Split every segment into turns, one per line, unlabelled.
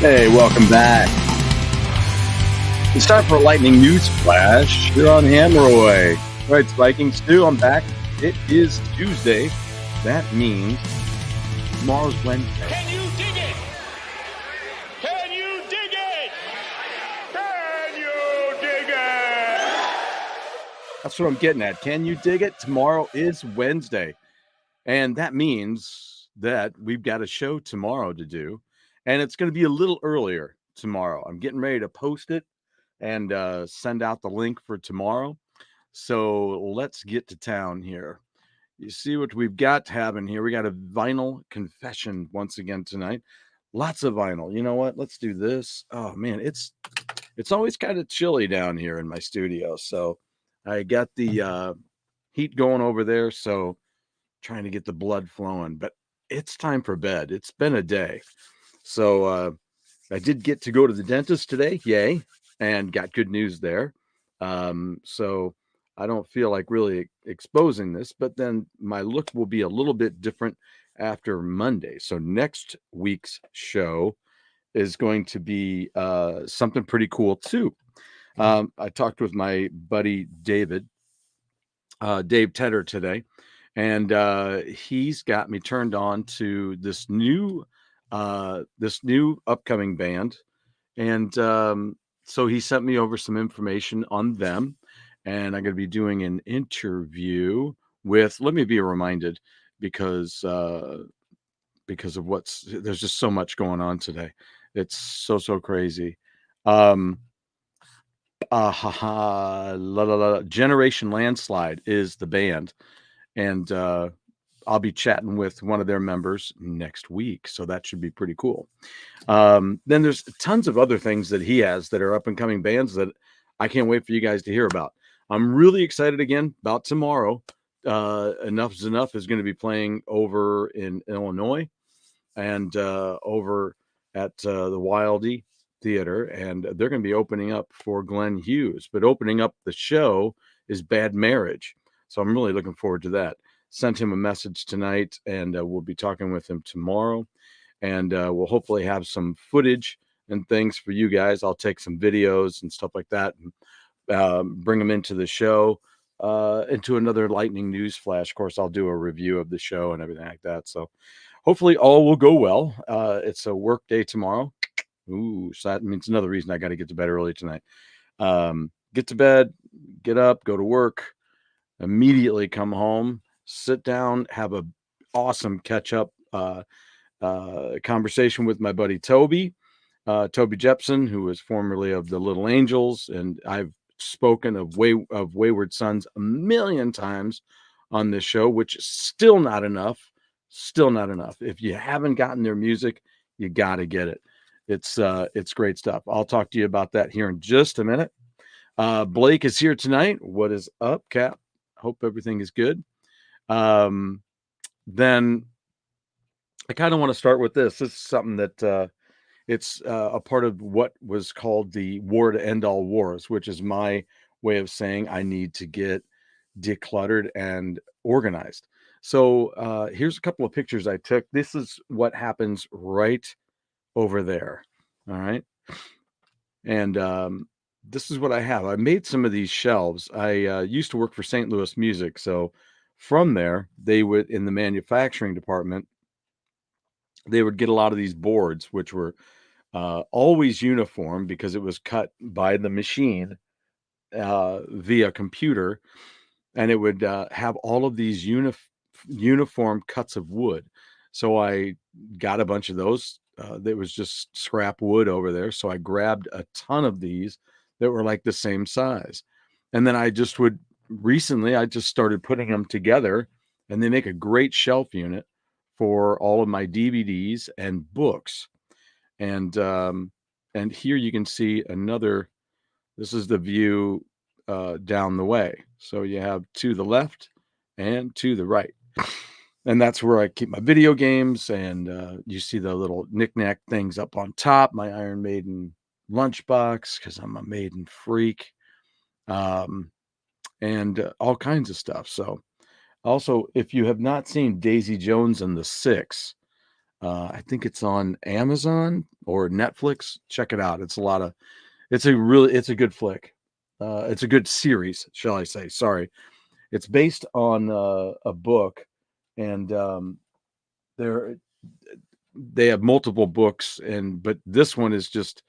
Hey, welcome back. It's time for a lightning news flash here on Hammerway. Right, it's Vikings 2. I'm back. It is Tuesday. That means tomorrow's Wednesday.
Can you dig it? Can you dig it? Can you dig it?
That's what I'm getting at. Can you dig it? Tomorrow is Wednesday. And that means that we've got a show tomorrow to do. And it's going to be a little earlier tomorrow. I'm getting ready to post it and send out the link for tomorrow. So let's get to town here. You see what we've got having here. We got a vinyl confession once again tonight. Lots of vinyl. You know what? Let's do this. Oh man, it's always kind of chilly down here in my studio. So I got the heat going over there. So trying to get the blood flowing, but it's time for bed. It's been a day. So I did get to go to the dentist today. Yay. And got good news there. So I don't feel like really exposing this, but then my look will be a little bit different after Monday. So next week's show is going to be something pretty cool too. I talked with my buddy Dave Tedder today, and he's got me turned on to this new upcoming band, and so he sent me over some information on them, and I'm going to be doing an interview with. Let me be reminded because of there's just so much going on today. It's so crazy. Generation Landslide is the band, and I'll be chatting with one of their members next week, so that should be pretty cool. Then there's tons of other things that he has that are up and coming bands that I can't wait for you guys to hear about. I'm really excited again about tomorrow. Enough is Enough is going to be playing over in Illinois and over at the Wildy Theater, and they're going to be opening up for Glenn Hughes. But opening up the show is Bad Marriage, so I'm really looking forward to that. Sent him a message tonight, and we'll be talking with him tomorrow, and we'll hopefully have some footage and things for you guys. I'll take some videos and stuff like that and bring them into the show, into another lightning news flash. Of course, I'll do a review of the show and everything like that. So hopefully all will go well. It's a work day tomorrow. Ooh, so that means another reason I got to get to bed early tonight. Get to bed, get up, go to work, immediately come home, sit down, have a awesome catch up conversation with my buddy Toby Jepson, who was formerly of the Little Angels, and I've spoken of Wayward Sons a million times on this show, which is still not enough. Still not enough. If you haven't gotten their music, you got to get it. It's great stuff. I'll talk to you about that here in just a minute. Blake is here tonight. What is up, Cap? Hope everything is good. Then I kind of want to start with this. This is something that it's a part of what was called the War to End All Wars, which is my way of saying I need to get decluttered and organized. So here's a couple of pictures I took. This is what happens right over there. All right. And this is what I have. I made some of these shelves. I used to work for St. Louis Music. So from there, they would, in the manufacturing department, they would get a lot of these boards, which were always uniform because it was cut by the machine via computer. And it would have all of these uniform cuts of wood. So I got a bunch of those. That was just scrap wood over there. So I grabbed a ton of these that were like the same size. And then I just started putting them together, and they make a great shelf unit for all of my DVDs and books. And here you can see this is the view down the way. So you have to the left and to the right. And that's where I keep my video games. And you see the little knickknack things up on top, my Iron Maiden lunchbox, because I'm a Maiden freak, and all kinds of stuff. So also, if you have not seen Daisy Jones and the Six, I think it's on Amazon or Netflix, check it out. It's a good flick. It's a good series, shall I say? Sorry, it's based on a book, and there they have multiple books, but this one is just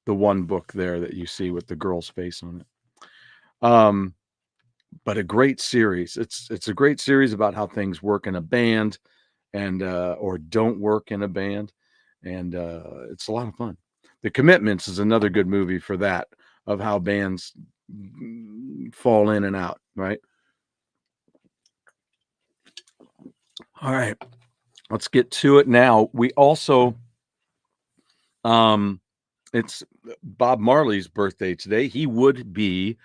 the one book there that you see with the girl's face on it. But a great series. It's a great series about how things work in a band and or don't work in a band, and it's a lot of fun. The Commitments is another good movie for that, of how bands fall in and out, right? All right, let's get to it now. We also it's Bob Marley's birthday today. He would be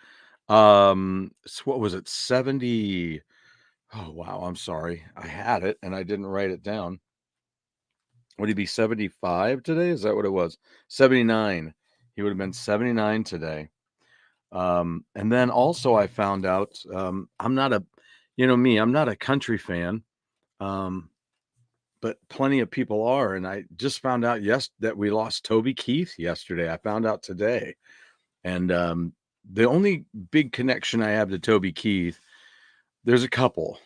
what was it, 70? Oh wow, I'm sorry. I had it and I didn't write it down. Would he be 75 today? Is that what it was? 79. He would have been 79 today. And then also I found out, I'm not a, me, I'm not a country fan. Um, but plenty of people are. And I just found out that we lost Toby Keith yesterday. I found out today. And the only big connection I have to Toby Keith, there's a couple,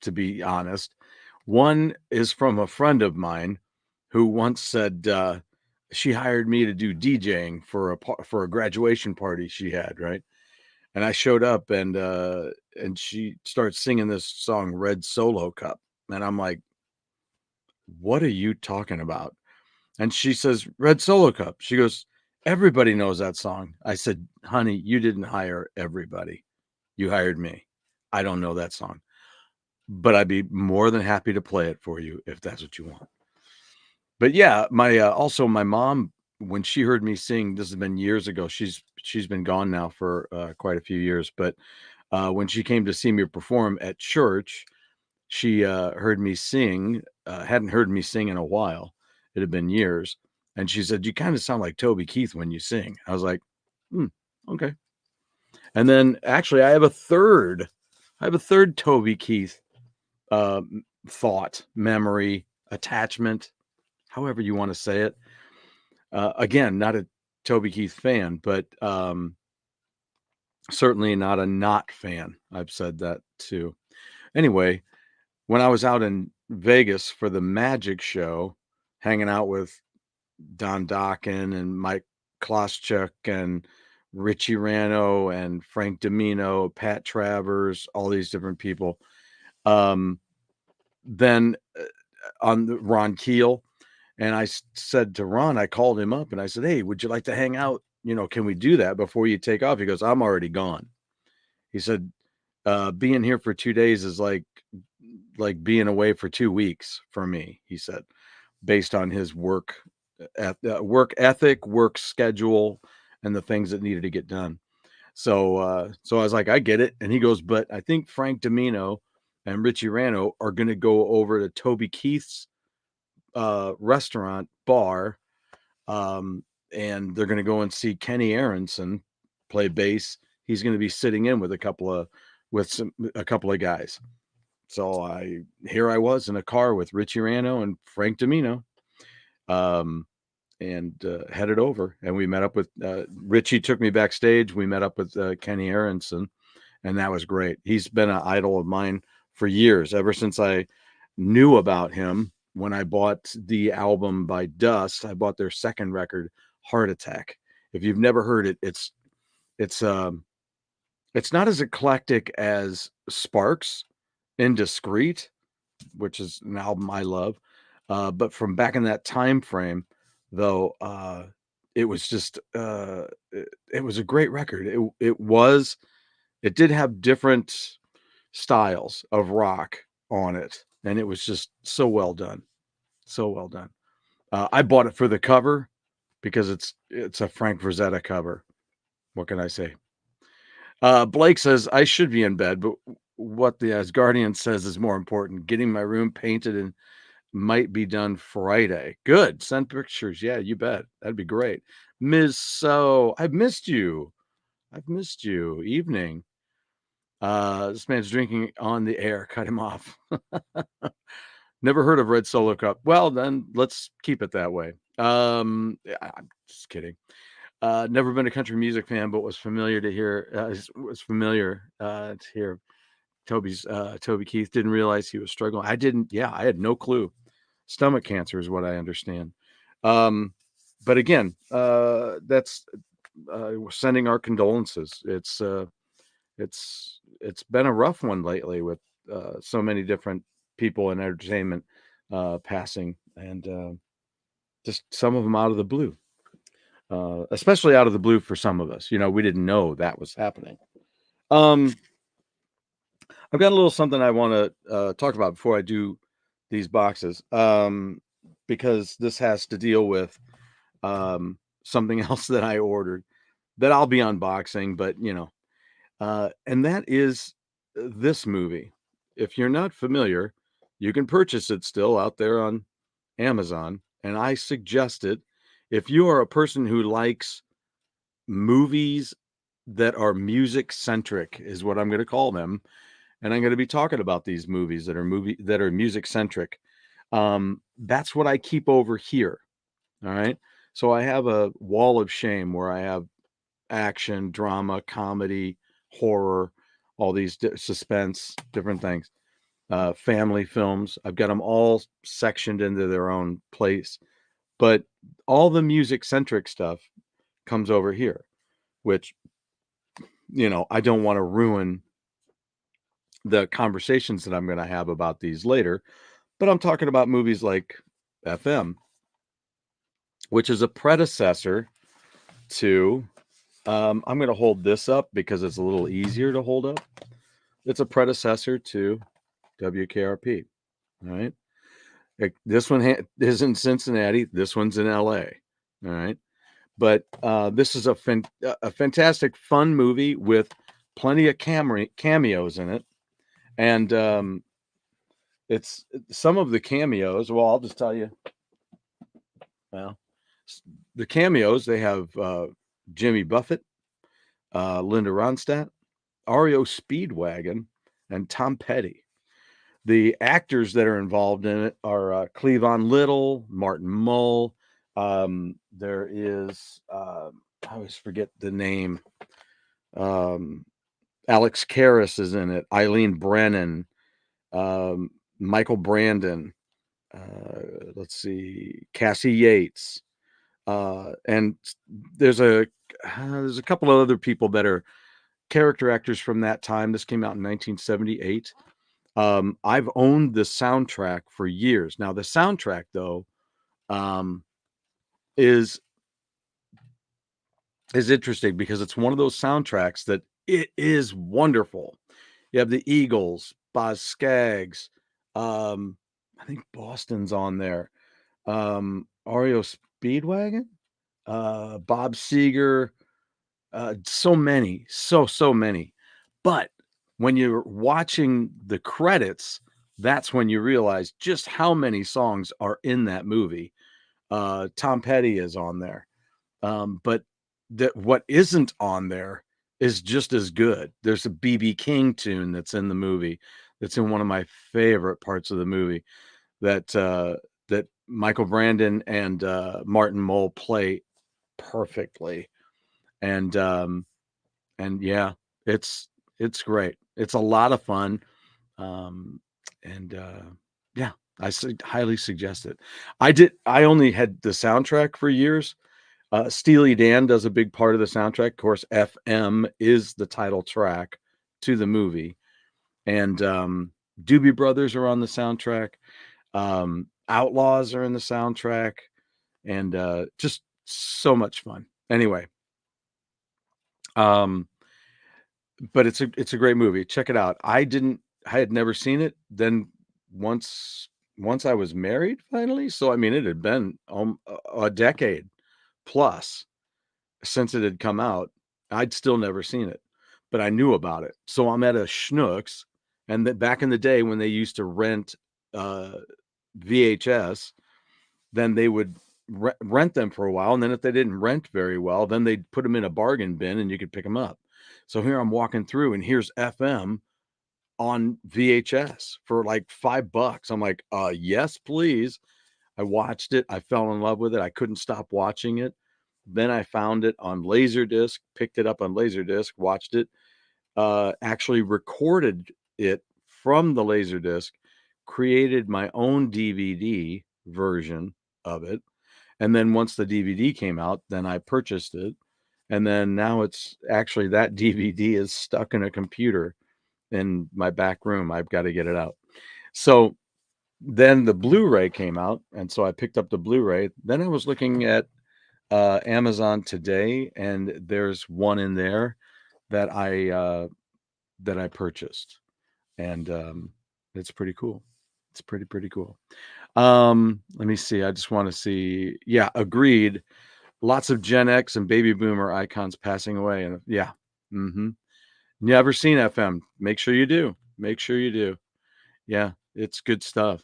to be honest. One is from a friend of mine who once said she hired me to do DJing for a graduation party she had, right? And I showed up, and she starts singing this song, Red Solo Cup. And I'm like, what are you talking about? And she says, Red Solo Cup. She goes, everybody knows that song. I said, honey, you didn't hire everybody. You hired me. I don't know that song, but I'd be more than happy to play it for you if that's what you want. But yeah, my mom, when she heard me sing, this has been years ago. She's been gone now for quite a few years, but when she came to see me perform at church, she heard me sing. Hadn't heard me sing in a while. It had been years, and she said, "You kind of sound like Toby Keith when you sing." I was like, okay." And then actually, I have a third. I have a third Toby Keith uh, thought, memory, attachment, however you want to say it. Again, not a Toby Keith fan, but certainly not a not fan. I've said that too. Anyway, when I was out in Vegas for the Magic Show, hanging out with Don Dokken and Mike Kloschuk and Richie Rano and Frank Domino, Pat Travers, all these different people. Then on Ron Keel, and I said to Ron, I called him up and I said, "Hey, would you like to hang out? Can we do that before you take off?" He goes, "I'm already gone." He said, "Being here for 2 days is like being away for 2 weeks for me." He said, based on his work ethic, work schedule, and the things that needed to get done. So I was like, I get it. And he goes, but I think Frank Domino and Richie Rano are going to go over to Toby Keith's restaurant bar, and they're going to go and see Kenny Aronson play bass. He's going to be sitting in with a couple of guys. So here I was in a car with Richie Rano and Frank Domino, and headed over. And we met up with Richie. Took me backstage. We met up with Kenny Aronson, and that was great. He's been an idol of mine for years, ever since I knew about him. When I bought the album by Dust, I bought their second record, Heart Attack. If you've never heard it, it's not as eclectic as Sparks, Indiscreet, which is an album I love. But from back in that time frame, though, it was just it was a great record. It did have different styles of rock on it, and it was just so well done, so well done. I bought it for the cover because it's a Frank Frazetta cover. What can I say? Blake says I should be in bed, but what the Asgardian says is more important. Getting my room painted and might be done Friday. Good. Send pictures. Yeah, you bet. That'd be great. Ms. So I've missed you. I've missed you. Evening. This man's drinking on the air. Cut him off. Never heard of Red Solo Cup. Well, then let's keep it that way. I'm just kidding. Never been a country music fan, but was familiar to hear. Was familiar to hear Toby Keith. Didn't realize he was struggling. I didn't. Yeah, I had no clue. Stomach cancer is what I understand. Um, but again, that's we're sending our condolences. It's been a rough one lately with so many different people in entertainment passing, and just some of them out of the blue, especially out of the blue for some of us. You know, we didn't know that was happening. Um, I've got a little something I want to talk about before I do these boxes, because this has to deal with something else that I ordered that I'll be unboxing, but and that is this movie. If you're not familiar, you can purchase it still out there on Amazon. And I suggest it if you are a person who likes movies that are music centric, is what I'm going to call them. And I'm going to be talking about these movies that are music centric. That's what I keep over here. All right. So I have a wall of shame where I have action, drama, comedy, horror, all these suspense, different things. Family films. I've got them all sectioned into their own place. But all the music centric stuff comes over here, which, I don't want to ruin the conversations that I'm going to have about these later. But I'm talking about movies like FM, which is a predecessor to. I'm going to hold this up because it's a little easier to hold up. It's a predecessor to WKRP. All right. This one is in Cincinnati. This one's in LA. All right. But this is a fantastic, fun movie with plenty of cameos in it. And it's some of the cameos. Well, I'll just tell you. Well, the cameos, they have Jimmy Buffett, Linda Ronstadt, REO Speedwagon, and Tom Petty. The actors that are involved in it are Cleavon Little, Martin Mull. There is, I always forget the name. Alex Karras is in it. Eileen Brennan, Michael Brandon. Let's see, Cassie Yates, and there's a couple of other people that are character actors from that time. This came out in 1978. I've owned the soundtrack for years. Now, the soundtrack, though, um, is interesting because it's one of those soundtracks that it is wonderful. You have the Eagles, Boz Scaggs, I think Boston's on there, REO Speedwagon, Bob Seger, so many, so many. But when you're watching the credits, that's when you realize just how many songs are in that movie. Tom Petty is on there. But what isn't on there is just as good. There's a BB King tune that's in the movie, that's in one of my favorite parts of the movie, that Michael Brandon and Martin Mull play perfectly. And yeah, it's great. It's a lot of fun. And yeah, highly suggest it. I only had the soundtrack for years. Steely Dan does a big part of the soundtrack. Of course, FM is the title track to the movie. And Doobie Brothers are on the soundtrack. Outlaws are in the soundtrack. And just so much fun. Anyway, but it's a great movie. Check it out. I had never seen it. Then once I was married finally. So I mean, it had been a decade plus since it had come out. I'd still never seen it, but I knew about it. So I'm at a Schnucks, and that back in the day when they used to rent VHS, then they would rent them for a while, and then if they didn't rent very well, then they'd put them in a bargain bin and you could pick them up. So here I'm walking through, and here's FM on VHS for like $5. I'm like, yes, please. I watched it. I fell in love with it. I couldn't stop watching it. Then I found it on Laserdisc, picked it up on Laserdisc, watched it, actually recorded it from the Laserdisc, created my own DVD version of it. And then once the DVD came out, then I purchased it. And then now it's actually that DVD is stuck in a computer in my back room. I've got to get it out. So then the Blu-ray came out, and so I picked up the Blu-ray. Then I was looking at Amazon today, and there's one in there that I purchased, and it's pretty cool. It's pretty cool. Let me see. I just want to see. Yeah, agreed. Lots of Gen X and baby boomer icons passing away, and yeah, mm-hmm. Never seen FM. Make sure you do. Make sure you do. Yeah, it's good stuff.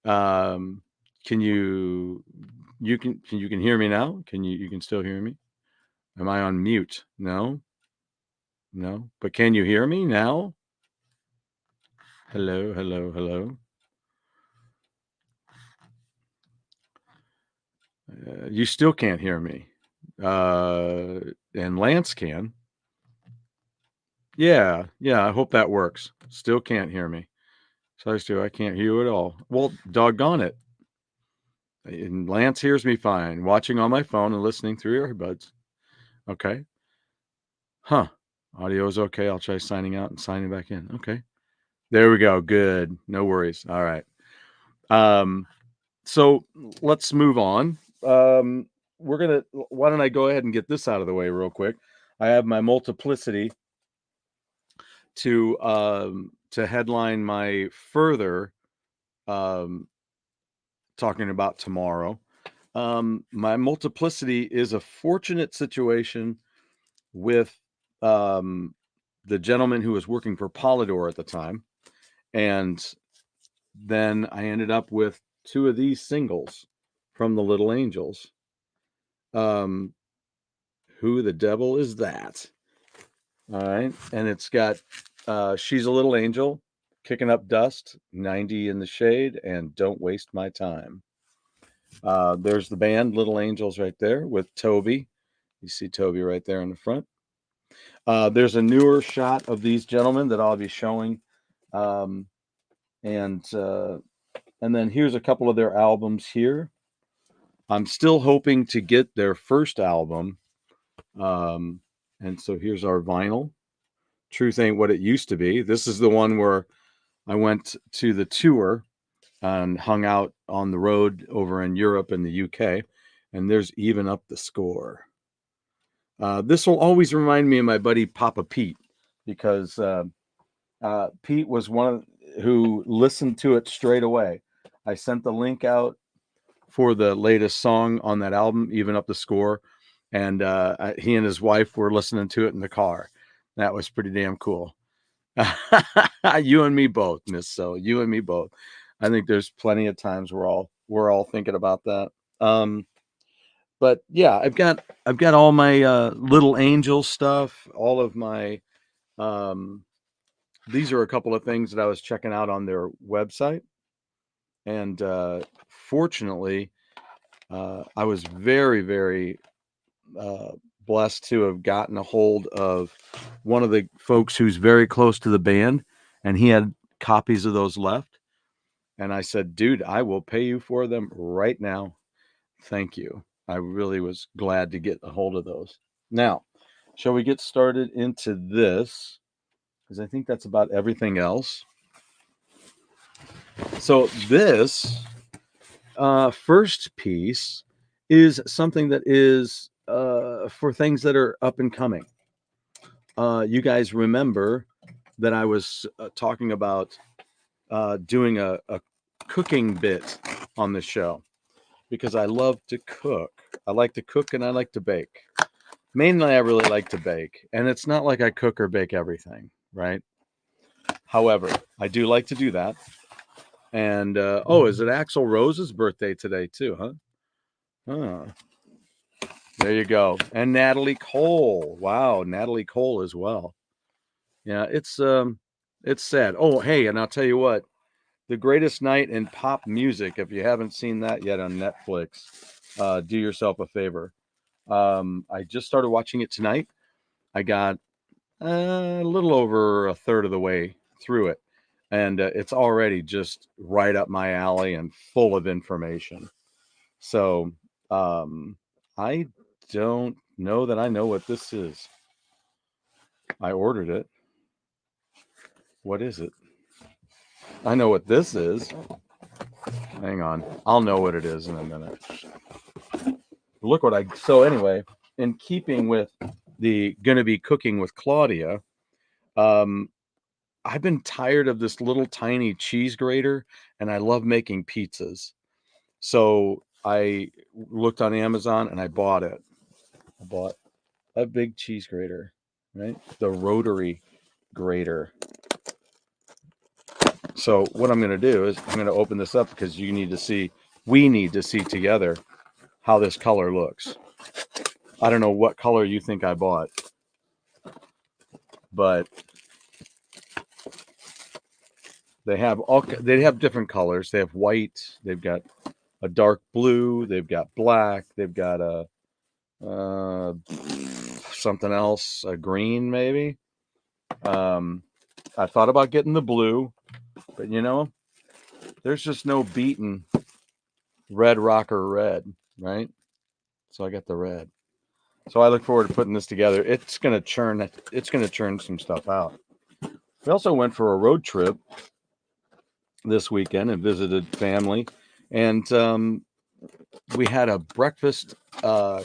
Um, can you can hear me now? You can still hear me? Am I on mute? No, no. But can you hear me now? Hello, hello, hello. You still can't hear me. And Lance can. Yeah, yeah. I hope that works. Still can't hear me. Sorry, Stu. I can't hear you at all. Well, doggone it. And Lance hears me fine, watching on my phone and listening through earbuds. Okay. Huh. Audio is okay. I'll try signing out and signing back in. Okay. There we go. Good. No worries. All right. So let's move on. Why don't I go ahead and get this out of the way real quick? I have my Multiplicity to headline my further talking about tomorrow. My Multiplicity is a fortunate situation with the gentleman who was working for Polydor at the time. And then I ended up with two of these singles from the Little Angels. Who the Devil Is That? All right. And it's got She's a Little Angel, Kicking Up Dust, 90 in the Shade, and Don't Waste My Time. There's the band Little Angels right there with Toby. You see Toby right there in the front. There's a newer shot of these gentlemen that I'll be showing. And then here's a couple of their albums here. I'm still hoping to get their first album. And so here's our vinyl. Truth Ain't What It Used to Be. This is the one where I went to the tour and hung out on the road over in Europe and the UK. And there's Even Up the Score. This will always remind me of my buddy Papa Pete, because Pete was one who listened to it straight away. I sent the link out for the latest song on that album, Even Up the Score, and he and his wife were listening to it in the car. That was pretty damn cool. You and me both, Miss So. You and me both. I think there's plenty of times we're all thinking about that. But yeah, I've got all my Little Angel stuff, all of my these are a couple of things that I was checking out on their website. And fortunately, I was very, very blessed to have gotten a hold of one of the folks who's very close to the band, and he had copies of those left. And I said, dude, I will pay you for them right now. Thank you. I really was glad to get a hold of those. Now, shall we get started into this? Because I think that's about everything else. So this first piece is something that is for things that are up and coming. You guys remember that I was talking about doing a cooking bit on the show, because I love to cook. I like to cook and I like to bake. Mainly, I really like to bake. And it's not like I cook or bake everything, right? However, I do like to do that. And, is it Axl Rose's birthday today too, huh? Huh. There you go. And Natalie Cole. Wow, Natalie Cole as well. Yeah, It's sad. Oh, hey, and I'll tell you what, The Greatest Night in Pop Music. If you haven't seen that yet on Netflix, do yourself a favor. I just started watching it tonight. I got a little over a third of the way through it, and it's already just right up my alley and full of information. So I don't know that I know what this is. I ordered it. What is it? I know what this is. Hang on. I'll know what it is in a minute. Look what I. So, anyway, in keeping with the gonna be cooking with Claudia, um, I've been tired of this little tiny cheese grater and I love making pizzas. So, I looked on Amazon and I bought it. I bought a big cheese grater, right? The rotary grater. So what I'm going to do is I'm going to open this up because we need to see together how this color looks. I don't know what color you think I bought, but they have different colors. They have white, they've got a dark blue, they've got black, they've got a something else, a green maybe. I thought about getting the blue, but there's just no beating Red Rocker Red, right? So I got the red. So I look forward to putting this together. It's gonna churn some stuff out. We also went for a road trip this weekend and visited family, and we had a breakfast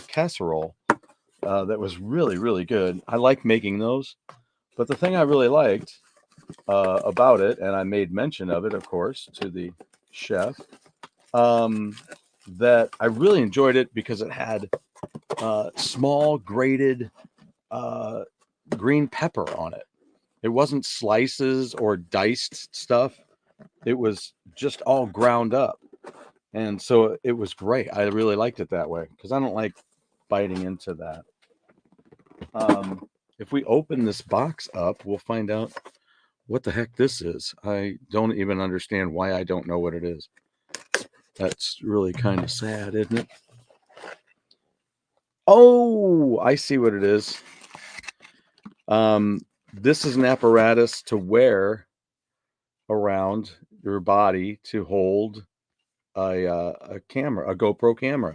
casserole that was really really good. I like making those, but the thing I really liked about it, and I made mention of it, of course, to the chef, that I really enjoyed it because it had small grated uh, green pepper on it. It wasn't slices or diced stuff. It was just all ground up. And so it was great. I really liked it that way because I don't like biting into that. If we open this box up, we'll find out what the heck this is. I don't even understand why I don't know what it is. That's really kind of sad, isn't it? Oh, I see what it is. This is an apparatus to wear around your body to hold a camera, a GoPro camera.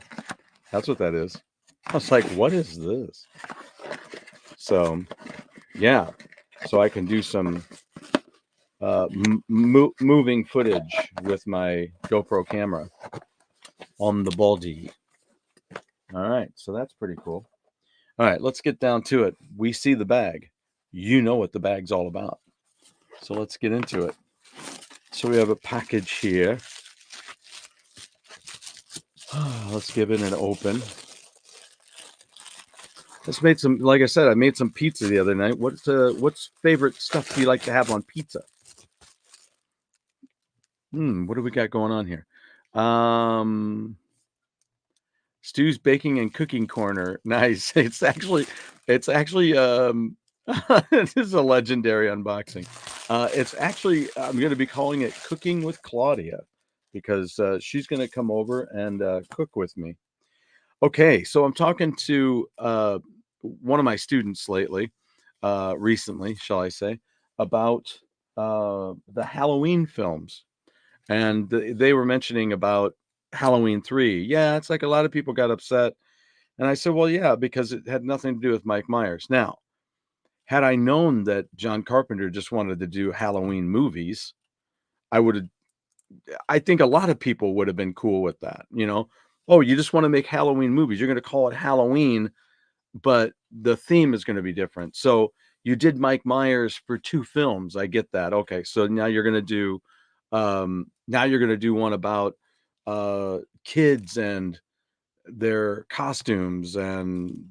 That's what that is. I was like, what is this? So, yeah. So I can do some moving footage with my GoPro camera on the body. All right. So that's pretty cool. All right. Let's get down to it. We see the bag. You know what the bag's all about. So let's get into it. So we have a package here. Let's give it an open. Just made some, like I said, I made some pizza the other night. What's favorite stuff do you like to have on pizza? What do we got going on here? Stu's baking and cooking corner. Nice. It's actually this is a legendary unboxing. It's actually I'm going to be calling it Cooking with Claudia because she's going to come over and cook with me. Okay, so I'm talking to one of my students recently, shall I say, about the Halloween films. And they were mentioning about Halloween 3. Yeah, it's like a lot of people got upset. And I said, well, yeah, because it had nothing to do with Mike Myers. Now, had I known that John Carpenter just wanted to do Halloween movies, I think a lot of people would have been cool with that. Oh, you just want to make Halloween movies. You're going to call it Halloween, but the theme is going to be different. So you did Mike Myers for 2 films. I get that. Okay. So now you're going to do one about kids and their costumes and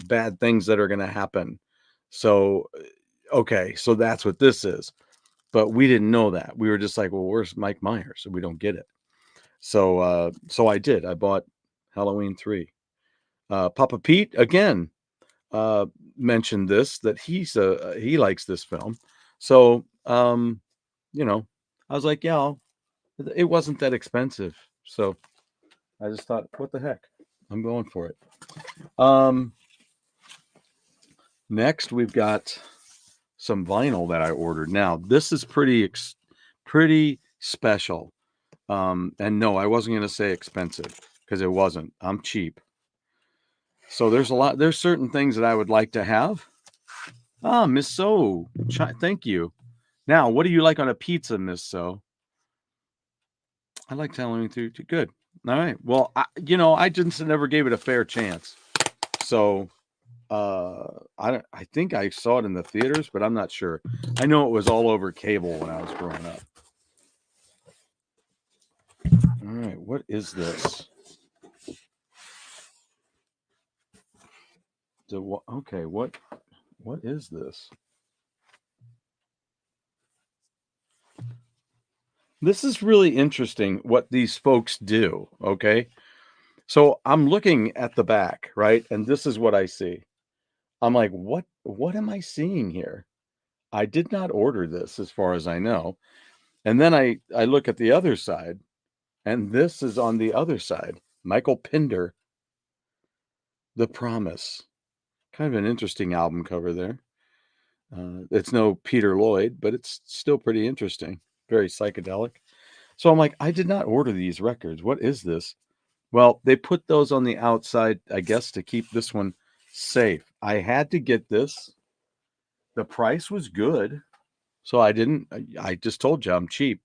bad things that are going to happen. So okay, so that's what this is. But we didn't know that. We were just like, well, where's Mike Myers? So we don't get it. So I did. I bought Halloween 3. Papa Pete again mentioned this that he likes this film. So you know, I was like, yeah, it wasn't that expensive. So I just thought, what the heck? I'm going for it. Next we've got some vinyl that I ordered. Now, this is pretty special. And no, I wasn't going to say expensive because it wasn't. I'm cheap. So there's certain things that I would like to have. Ah, Miss So, thank you. Now, what do you like on a pizza, Miss So? I like telling you through. Good. All right. Well, I just never gave it a fair chance. So, I think I saw it in the theaters, but I'm not sure. I know it was all over cable when I was growing up. All right. What is this? Okay. What is this? This is really interesting what these folks do. Okay. So I'm looking at the back, right? And this is what I see. I'm like, what am I seeing here? I did not order this as far as I know. And then I look at the other side, and this is on the other side. Michael Pinder, The Promise. Kind of an interesting album cover there. It's no Peter Lloyd, but it's still pretty interesting. Very psychedelic. So I'm like, I did not order these records. What is this? Well, they put those on the outside, I guess, to keep this one safe. I had to get this. The price was good. So I just told you I'm cheap.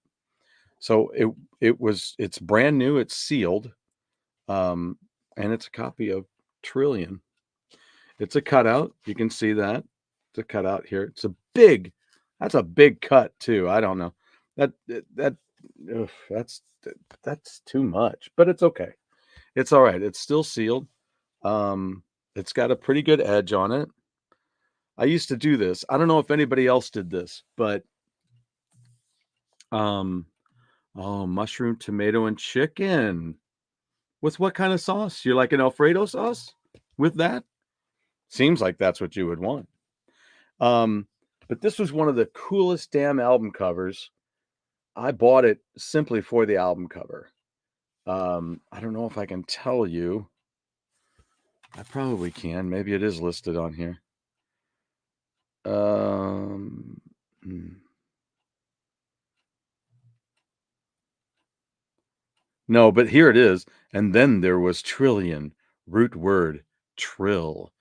So it's brand new, it's sealed. Um, and it's a copy of Trillion. It's a cutout. You can see that. It's a cutout here. That's a big cut too. I don't know. That that ugh, that's too much, but it's okay. It's all right. It's still sealed. It's got a pretty good edge on it. I used to do this. I don't know if anybody else did this, but um oh, mushroom, tomato, and chicken. With what kind of sauce? You like an Alfredo sauce with that? Seems like that's what you would want. Um, but this was one of the coolest damn album covers. I bought it simply for the album cover. I don't know if I can tell you. I probably can. Maybe it is listed on here. Um, hmm. No, but here it is. And then there was trillion, root word, trill,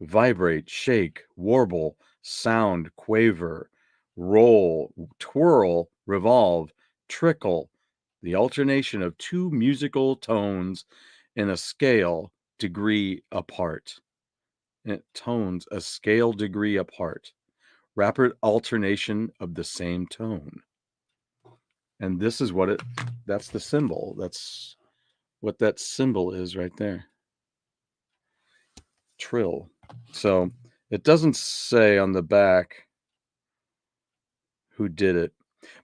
vibrate, shake, warble, sound, quaver, roll, twirl, revolve, trickle, the alternation of two musical tones in a scale degree apart. Tones a scale degree apart. Rapid alternation of the same tone. And this is that's the symbol. That's what that symbol is right there. Trill. So it doesn't say on the back who did it.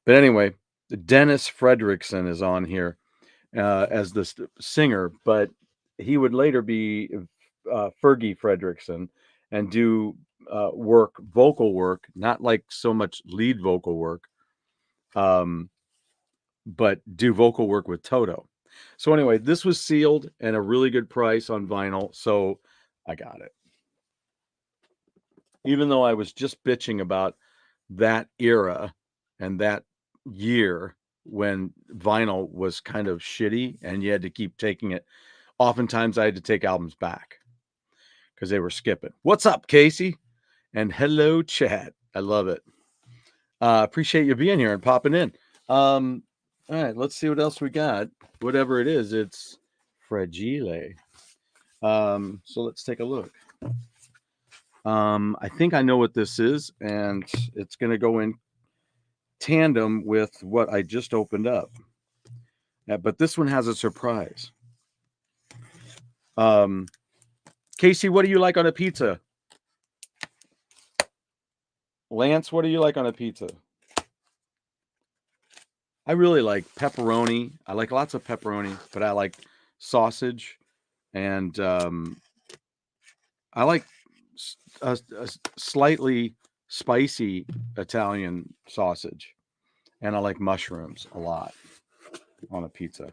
But anyway, Dennis Fredrickson is on here as the singer, but he would later be Fergie Fredrickson and do vocal work, not like so much lead vocal work, but do vocal work with Toto. So anyway, this was sealed and a really good price on vinyl, so I got it. Even though I was just bitching about that era and that year when vinyl was kind of shitty and you had to keep taking it. Oftentimes I had to take albums back because they were skipping. What's up, Casey? And hello, chat. I love it. Appreciate you being here and popping in. All right, let's see what else we got. Whatever it is, it's fragile. So let's take a look. I think I know what this is, and it's going to go in tandem with what I just opened up. But this one has a surprise. Casey, what do you like on a pizza? Lance, what do you like on a pizza? I really like pepperoni. I like lots of pepperoni, but I like sausage, and I like a slightly spicy Italian sausage, and I like mushrooms a lot on a pizza.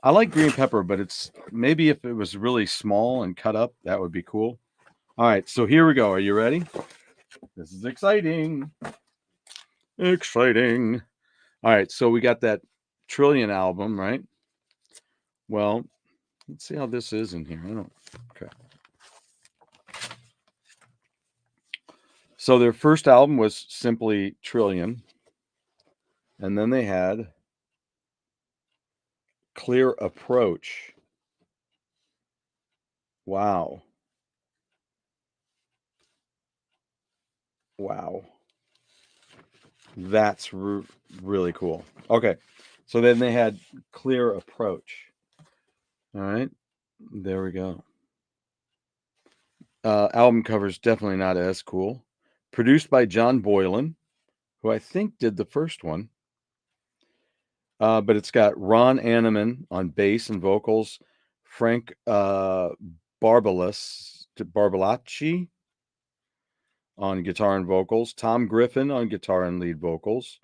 I like green pepper, but it's maybe if it was really small and cut up, that would be cool. All right, so here we go. Are you ready? This is exciting. Exciting. All right, so we got that Trillion album, right? Well, let's see how this is in here. I don't. Okay. So their first album was simply Trillion, and then they had Clear Approach. Wow. Wow. That's really cool. Okay. So then they had Clear Approach. All right. There we go. Album cover's definitely not as cool. Produced by John Boylan, who I think did the first one. But it's got Ron Anneman on bass and vocals, Frank Barbalacci on guitar and vocals, Tom Griffin on guitar and lead vocals,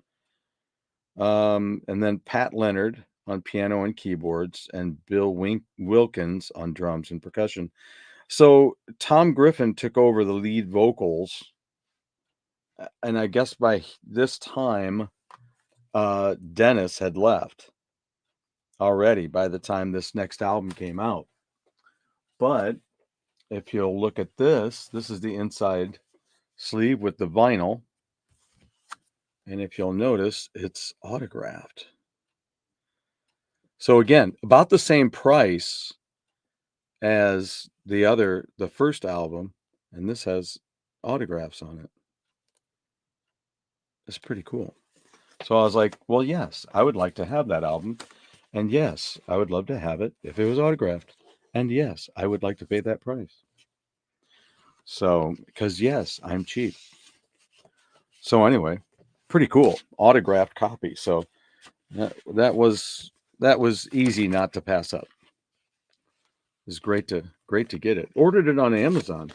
and then Pat Leonard on piano and keyboards, and Bill Wilkins on drums and percussion. So Tom Griffin took over the lead vocals, and I guess by this time, Dennis had left already by the time this next album came out. But if you'll look at this is the inside sleeve with the vinyl. And if you'll notice, it's autographed. So again, about the same price as the first album, and this has autographs on it. It's pretty cool. So I was like, well, yes, I would like to have that album. And yes, I would love to have it if it was autographed. And yes, I would like to pay that price. So, because yes, I'm cheap. So anyway, pretty cool autographed copy. So that was easy not to pass up. It's great to get it. Ordered it on Amazon,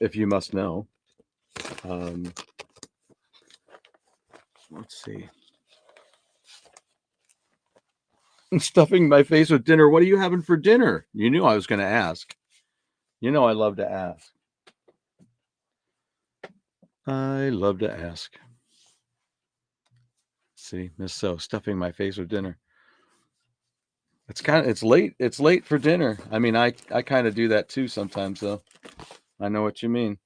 if you must know. Let's see. Stuffing my face with dinner. What are you having for dinner? You knew I was going to ask. You know I love to ask. I love to ask. See, Miss So, stuffing my face with dinner. It's late. It's late for dinner. I mean, I kind of do that too sometimes, though. I know what you mean.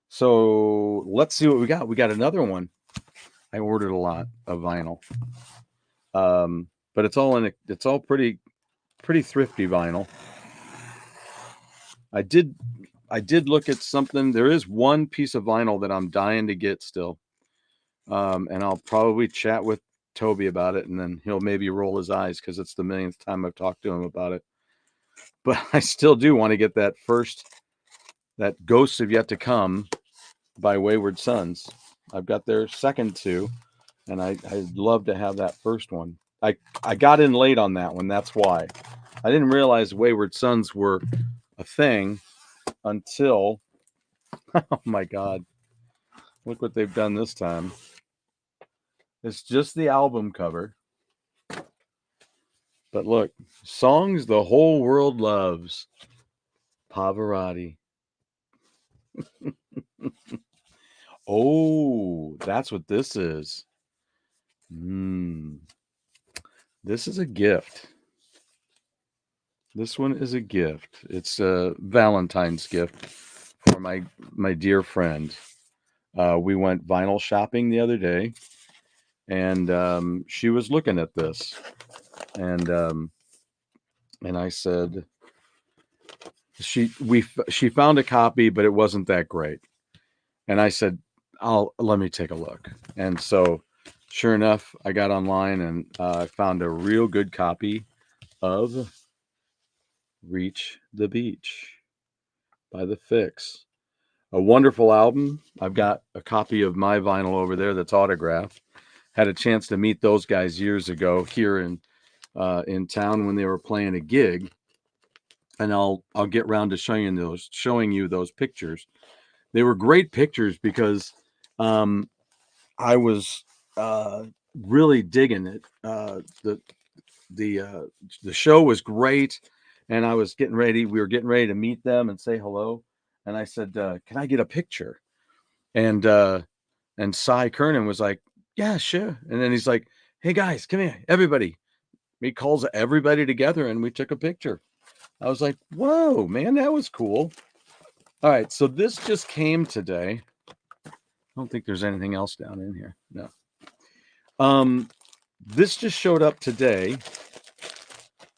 So let's see what we got. We got another one. I ordered a lot of vinyl, but it's all pretty thrifty vinyl. I did look at something. There is one piece of vinyl that I'm dying to get still, and I'll probably chat with Toby about it, and then he'll maybe roll his eyes because it's the millionth time I've talked to him about it. But I still do want to get that Ghosts Have Yet to Come by Wayward Sons. I've got their second two, and I'd love to have that first one. I got in late on that one. That's why. I didn't realize Wayward Sons were a thing until, oh my God, look what they've done this time. It's just the album cover. But look, songs the whole world loves. Pavarotti. Oh, that's what this is. This is a gift. This one is a gift. It's a Valentine's gift for my dear friend. We went vinyl shopping the other day, and she was looking at this, and I said she found a copy, but it wasn't that great, and I said, let me take a look, and so sure enough, I got online and I found a real good copy of Reach the Beach by The Fix. A wonderful album. I've got a copy of my vinyl over there that's autographed. Had a chance to meet those guys years ago here in town when they were playing a gig, and I'll get around to showing you those pictures. they were great pictures because I was really digging it. The uh, the show was great, and I was getting ready. We were getting ready to meet them and say hello. And I said, "Can I get a picture?" And Cy Kernan was like, "Yeah, sure." And then he's like, "Hey guys, come here, everybody." He calls everybody together, and we took a picture. I was like, "Whoa, man, that was cool." All right, so this just came today. I don't think there's anything else down in here. No. This just showed up today,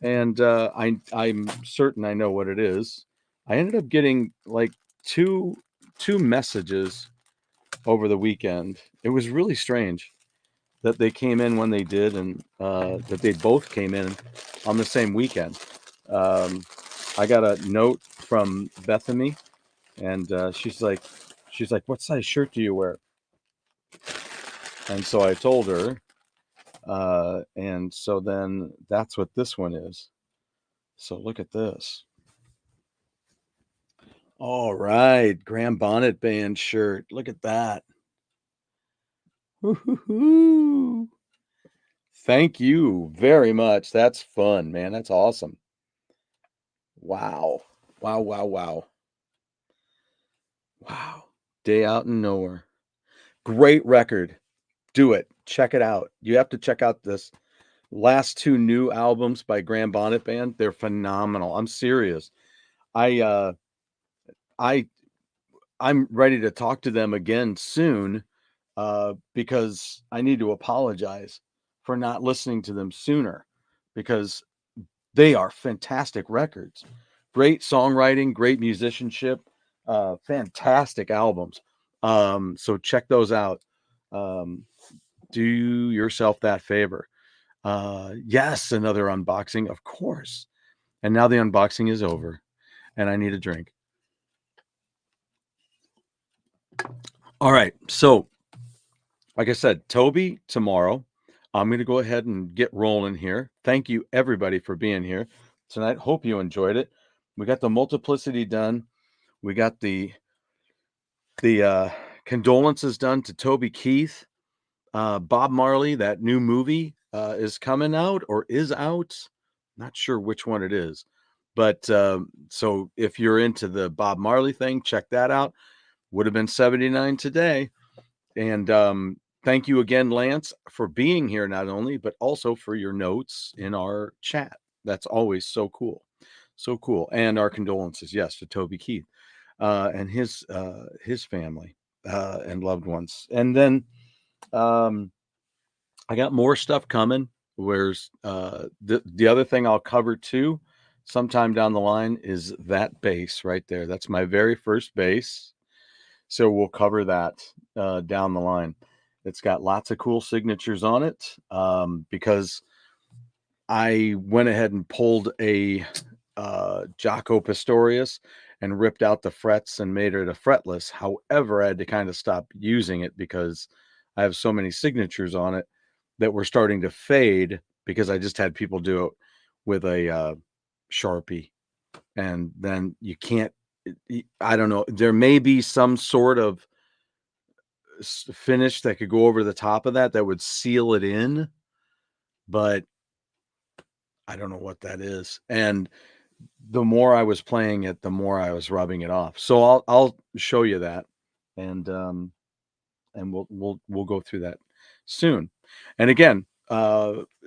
and I'm certain I know what it is. I ended up getting like two messages over the weekend. It was really strange that they came in when they did, and that they both came in on the same weekend. Um, I got a note from Bethany, and she's like, "What size shirt do you wear?" And so I told her, and so then that's what this one is. So look at this. All right, Graham Bonnet Band shirt. Look at that. Woo-hoo-hoo. Thank you very much. That's fun, man. That's awesome. Wow. Wow, wow, wow. Wow. Day Out in Nowhere. Great record. Do it. Check it out. You have to check out this last two new albums by Graham Bonnet Band. They're phenomenal. I'm serious. I I I'm ready to talk to them again soon, because I need to apologize for not listening to them sooner, because they are fantastic records. Great songwriting, great musicianship, fantastic albums. So check those out. Um, do yourself that favor. Yes, another unboxing, of course. And now the unboxing is over, and I need a drink. All right. So, like I said, Toby, tomorrow, I'm going to go ahead and get rolling here. Thank you, everybody, for being here tonight. Hope you enjoyed it. We got the Multiplicity done. We got the condolences done to Toby Keith. Bob Marley, that new movie is coming out or is out. Not sure which one it is. But so if you're into the Bob Marley thing, check that out. Would have been 79 today. And thank you again, Lance, for being here not only, but also for your notes in our chat. That's always so cool. So cool. And our condolences, yes, to Toby Keith and his family and loved ones. And then I got more stuff coming. Where's the other thing I'll cover too sometime down the line is that bass right there. That's my very first bass. So we'll cover that down the line. It's got lots of cool signatures on it because I went ahead and pulled a Jaco Pastorius and ripped out the frets and made it a fretless. However, I had to kind of stop using it because I have so many signatures on it that were starting to fade because I just had people do it with a Sharpie. And then you can't, I don't know, there may be some sort of finish that could go over the top of that would seal it in, but I don't know what that is. And the more I was playing it, the more I was rubbing it off. So I'll show you that, and we'll go through that soon. And again,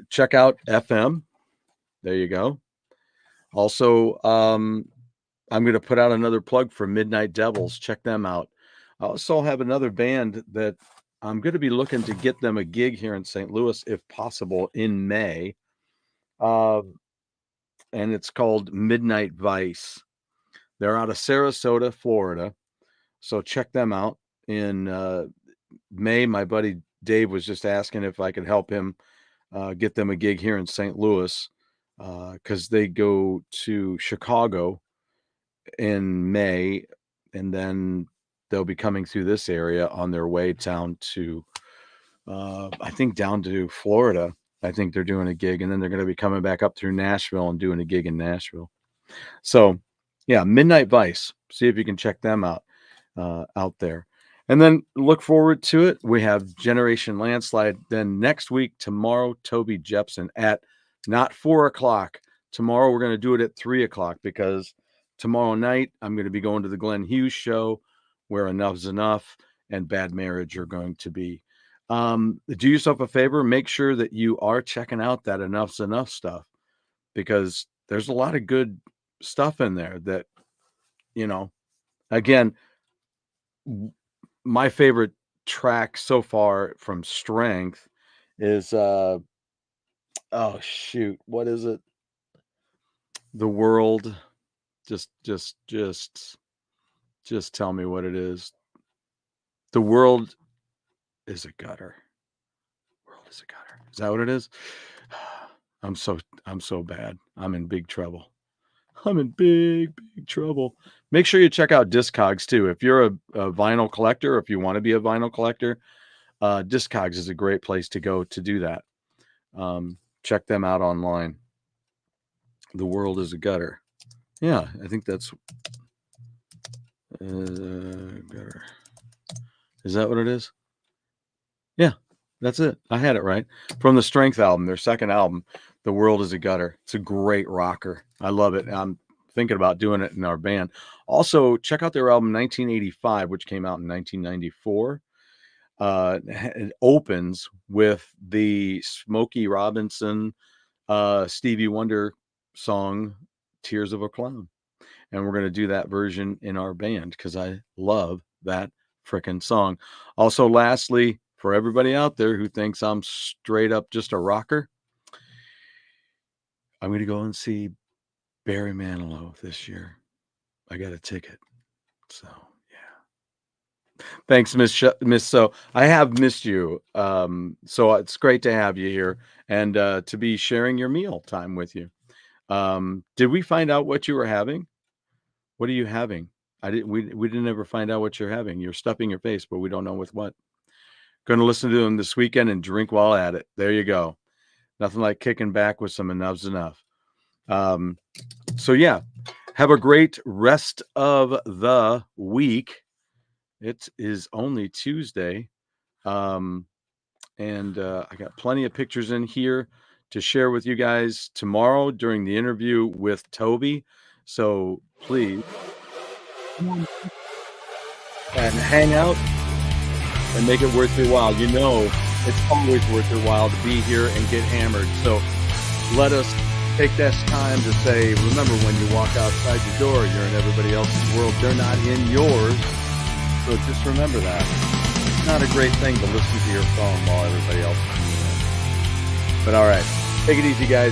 check out FM. There you go. Also, I'm going to put out another plug for Midnight Devils. Check them out. I also have another band that I'm going to be looking to get them a gig here in St. Louis, if possible, in May. And it's called Midnight Vice. They're out of Sarasota, Florida. So check them out. In May, my buddy Dave was just asking if I could help him get them a gig here in St. Louis because they go to Chicago in May, and then they'll be coming through this area on their way down to, I think, down to Florida. I think they're doing a gig, and then they're going to be coming back up through Nashville and doing a gig in Nashville. So, yeah, Midnight Vice. See if you can check them out. out there. And then look forward to it. We have Generation Landslide. Then next week, tomorrow, Toby Jepson at not 4:00. Tomorrow, we're going to do it at 3:00 because tomorrow night, I'm going to be going to the Glenn Hughes show where Enough's Enough and Bad Marriage are going to be. Do yourself a favor. Make sure that you are checking out that Enough's Enough stuff because there's a lot of good stuff in there that, again, my favorite track so far from Strength is oh shoot, what is it? The World. Just tell me what it is. The World is a Gutter. World is a Gutter. Is that what it is? I'm so bad. I'm in big trouble. I'm in big trouble. Make sure you check out Discogs too. If you're a vinyl collector, if you want to be a vinyl collector, Discogs is a great place to go to do that. Check them out online. The World is a Gutter. Yeah, I think that's gutter. Is that what it is? Yeah, that's it. I had it right. From the Strength album, their second album, The World is a Gutter. It's a great rocker. I love it. I'm thinking about doing it in our band. Also, check out their album 1985, which came out in 1994. It opens with the Smokey Robinson, Stevie Wonder song, Tears of a Clown. And we're going to do that version in our band because I love that frickin' song. Also, lastly, for everybody out there who thinks I'm straight up just a rocker, I'm going to go and see Barry Manilow this year. I got a ticket. So, yeah. Thanks, Miss So. I have missed you. So it's great to have you here and to be sharing your meal time with you. Did we find out what you were having? What are you having? We didn't ever find out what you're having. You're stuffing your face, but we don't know with what. Going to listen to them this weekend and drink while at it. There you go. Nothing like kicking back with some Enough's Enough. So yeah, have a great rest of the week. It is only Tuesday. And I got plenty of pictures in here to share with you guys tomorrow during the interview with Toby. So please and hang out and make it worth your while. You know, it's always worth your while to be here and get hammered. So let us take this time to say, remember, when you walk outside your door, you're in everybody else's world. They're not in yours. So just remember that. It's not a great thing to listen to your phone while everybody else is doing it. But all right, take it easy, guys.